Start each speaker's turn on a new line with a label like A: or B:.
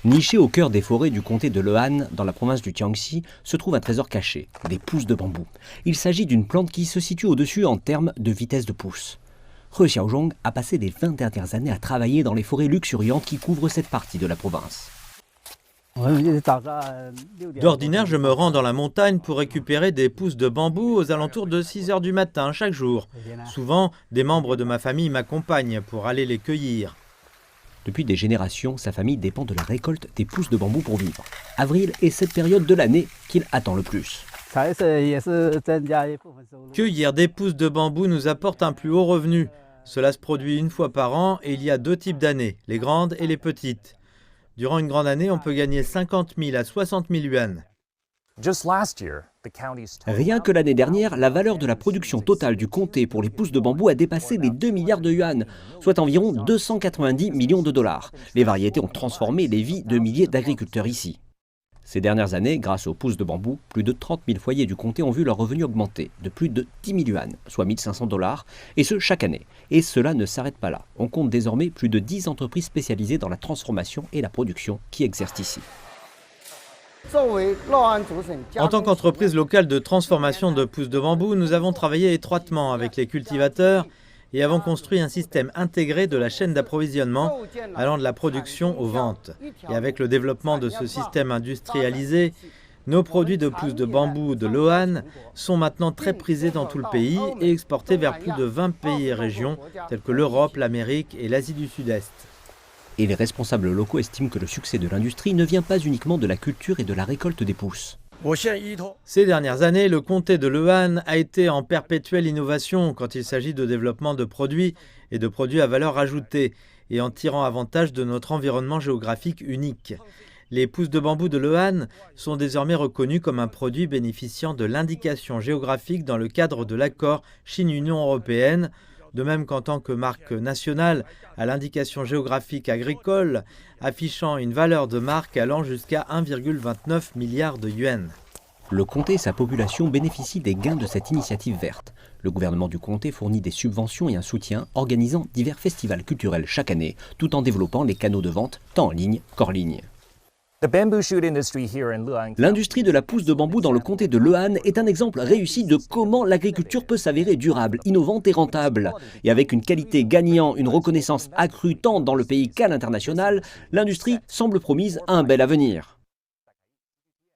A: Niché au cœur des forêts du comté de Le'an, dans la province du Jiangxi, se trouve un trésor caché, des pousses de bambou. Il s'agit d'une plante qui se situe au-dessus en termes de vitesse de pousse. He Xiaozhong a passé les 20 dernières années à travailler dans les forêts luxuriantes qui couvrent cette partie de la province.
B: D'ordinaire, je me rends dans la montagne pour récupérer des pousses de bambou aux alentours de 6 heures du matin chaque jour. Souvent, des membres de ma famille m'accompagnent pour aller les cueillir.
A: Depuis des générations, sa famille dépend de la récolte des pousses de bambou pour vivre. Avril est cette période de l'année qu'il attend le plus.
B: Cueillir des pousses de bambou nous apporte un plus haut revenu. Cela se produit une fois par an et il y a deux types d'années, les grandes et les petites. Durant une grande année, on peut gagner 50 000 à 60 000 yuan.
A: Rien que l'année dernière, la valeur de la production totale du comté pour les pousses de bambou a dépassé les 2 milliards de yuan, soit environ 290 millions de dollars. Les variétés ont transformé les vies de milliers d'agriculteurs ici. Ces dernières années, grâce aux pousses de bambou, plus de 30 000 foyers du comté ont vu leur revenu augmenter de plus de 10 000 yuan, soit 1 500 dollars, et ce chaque année. Et cela ne s'arrête pas là. On compte désormais plus de 10 entreprises spécialisées dans la transformation et la production qui exercent ici.
B: En tant qu'entreprise locale de transformation de pousses de bambou, nous avons travaillé étroitement avec les cultivateurs et avons construit un système intégré de la chaîne d'approvisionnement allant de la production aux ventes. Et avec le développement de ce système industrialisé, nos produits de pousses de bambou de Le'an sont maintenant très prisés dans tout le pays et exportés vers plus de 20 pays et régions tels que l'Europe, l'Amérique et l'Asie du Sud-Est.
A: Et les responsables locaux estiment que le succès de l'industrie ne vient pas uniquement de la culture et de la récolte des pousses.
B: Ces dernières années, le comté de Le'an a été en perpétuelle innovation quand il s'agit de développement de produits et de produits à valeur ajoutée et en tirant avantage de notre environnement géographique unique. Les pousses de bambou de Le'an sont désormais reconnues comme un produit bénéficiant de l'indication géographique dans le cadre de l'accord Chine-Union européenne, de même qu'en tant que marque nationale à l'indication géographique agricole, affichant une valeur de marque allant jusqu'à 1,29 milliard de yuan.
A: Le comté et sa population bénéficient des gains de cette initiative verte. Le gouvernement du comté fournit des subventions et un soutien, organisant divers festivals culturels chaque année, tout en développant les canaux de vente tant en ligne qu'hors ligne. L'industrie de la pousse de bambou dans le comté de Le'an est un exemple réussi de comment l'agriculture peut s'avérer durable, innovante et rentable. Et avec une qualité gagnant, une reconnaissance accrue tant dans le pays qu'à l'international, l'industrie semble promise à un bel avenir.